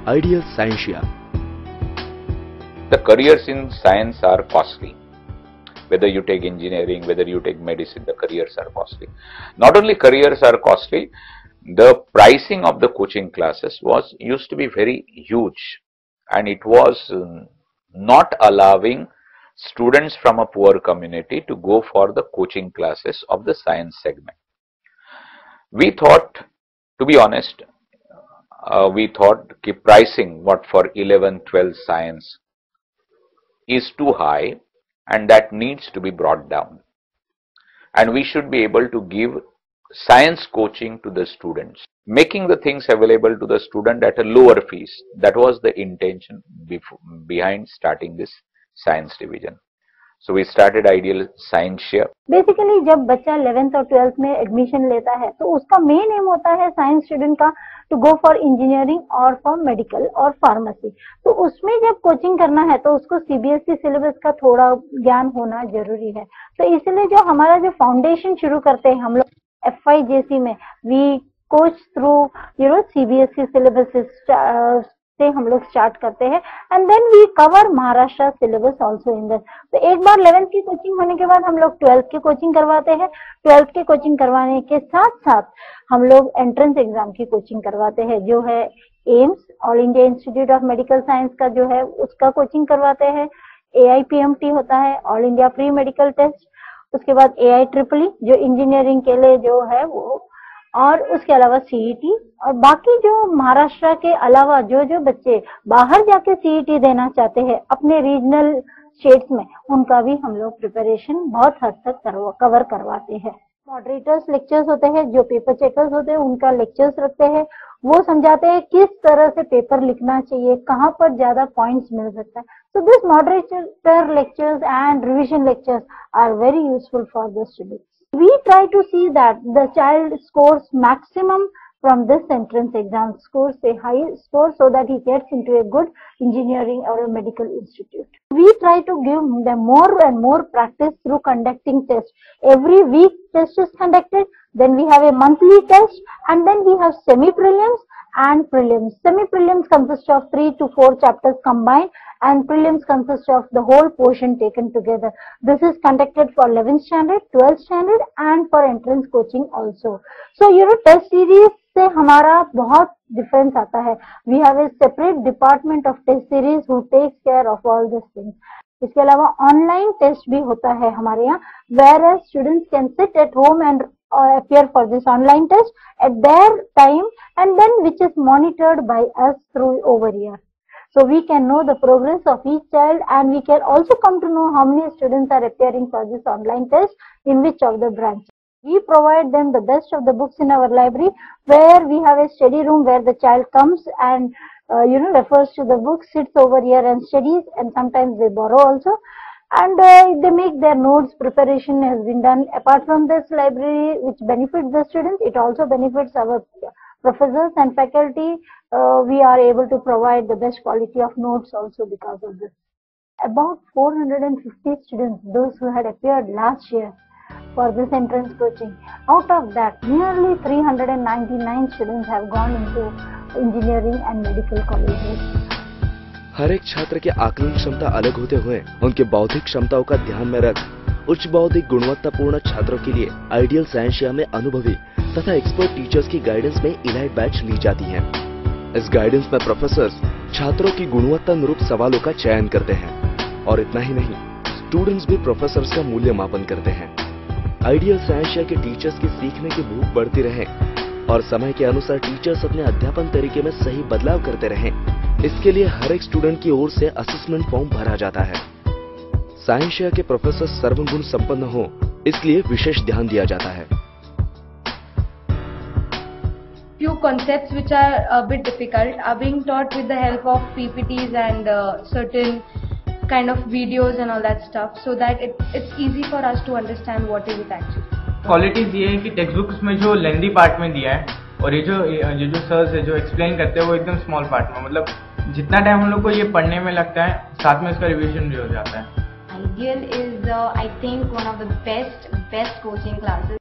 Ideal Scientia. The careers in science are costly. Whether you take engineering, whether you take medicine, the careers are costly. Not only careers are costly, the pricing of the coaching classes used to be very huge, and it was not allowing students from a poor community to go for the coaching classes of the science segment. We thought, to be honest, we thought that pricing what for 11, 12 science is too high, and that needs to be brought down, and we should be able to give science coaching to the students, making the things available to the student at a lower fees. That was the intention behind starting this science division. So we started Ideal Scientia. Basically जब बच्चा 11th और 12th में admission लेता है तो उसका main M होता है साइंस स्टूडेंट का टू गो फॉर इंजीनियरिंग और फॉर मेडिकल और फार्मेसी। तो उसमें जब कोचिंग करना है तो उसको सीबीएसई सिलेबस का थोड़ा ज्ञान होना जरूरी है। तो इसलिए जो हमारा जो फाउंडेशन शुरू करते हैं हम लोग FYJC में, we coach through CBSE syllabus से हम लोग स्टार्ट करते हैं, and then we cover Maharashtra syllabus also in this. तो एक बार 11th की कोचिंग होने के बाद हम लोग 12th की कोचिंग करवाते हैं। 12th की कोचिंग करवाने के साथ साथ हम लोग एंट्रेंस एग्जाम की कोचिंग करवाते हैं, जो है AIIMS all India institute of medical science का जो है उसका कोचिंग करवाते हैं। AIPMT होता है all India pre medical test, उसके बाद AIEEE जो इंजीनियरिंग के लिए जो है वो, और उसके अलावा CET, और बाकी जो महाराष्ट्र के अलावा जो बच्चे बाहर जाके CET देना चाहते हैं अपने रीजनल स्टेट्स में, उनका भी हम लोग प्रिपरेशन बहुत हद तक कवर करवाते हैं। मॉडरेटर्स लेक्चर्स होते हैं, जो पेपर चेकर्स होते हैं उनका लेक्चर्स रखते हैं, वो समझाते हैं किस तरह से पेपर लिखना चाहिए, कहाँ पर ज्यादा पॉइंट्स मिल सकता है। So this moderator lectures and revision lectures are very useful for the students. We try to see that the child scores maximum from this entrance exam, scores a high score so that he gets into a good engineering or a medical institute. We try to give them more and more practice through conducting tests. Every week test is conducted, then we have a monthly test, and then we have semi-prelims and prelims. Semi-prelims consist of 3 to 4 chapters combined, and prelims consist of the whole portion taken together. This is conducted for 11th standard, 12th standard and for entrance coaching also. So test series से हमारा बहुत difference आता है। We have a separate department of test series who takes care of all these things. इसके अलावा online test भी होता है हमारे यहाँ, whereas students can sit at home and appear for this online test at their time, and then which is monitored by us through over here. So we can know the progress of each child, and we can also come to know how many students are appearing for this online test in which of the branches. We provide them the best of the books in our library, where we have a study room where the child comes and refers to the book, sits over here and studies, and sometimes they borrow also, and they make their notes. Preparation has been done. Apart from this library which benefits the students, it also benefits our professors and faculty. We are able to provide the best quality of notes also because of this. About 450 students, those who had appeared last year for this entrance coaching, out of that nearly 399 students have gone into engineering and medical colleges. हर एक छात्र के आकलन क्षमता अलग होते हुए उनके बौद्धिक क्षमताओं का ध्यान में रख उच्च बौद्धिक गुणवत्तापूर्ण छात्रों के लिए आइडियल साइंसिया में अनुभवी तथा एक्सपर्ट टीचर्स की गाइडेंस में इलाइट बैच ली जाती है। इस गाइडेंस में प्रोफेसर्स छात्रों की गुणवत्ता अनुरूप सवालों का चयन करते हैं, और इतना ही नहीं, स्टूडेंट्स भी प्रोफेसर्स का मूल्यमापन करते हैं। आइडियल साइंसिया के टीचर्स की सीखने की भूख बढ़ती रहे और समय के अनुसार टीचर्स अपने अध्यापन तरीके में सही बदलाव करते रहें, इसके लिए हर एक स्टूडेंट की ओर से असेसमेंट फॉर्म भरा जाता है। साइंसिया के प्रोफेसर सर्वगुण संपन्न हो, इसलिए विशेष ध्यान दिया जाता है। Few concepts which are a bit difficult are being taught with the help of PPTs and certain kind of videos and all that stuff, so that it's easy for us to understand what is it actually. Qualities ये है कि text books में जो लेंदी part में दिया है, और ये जो सर्स है जो एक्सप्लेन करते हैं वो एकदम स्मॉल पार्ट में, मतलब जितना टाइम हम लोग को ये पढ़ने में लगता है साथ में इसका रिवीजन भी हो जाता है। Ideal is I think one of the best coaching classes.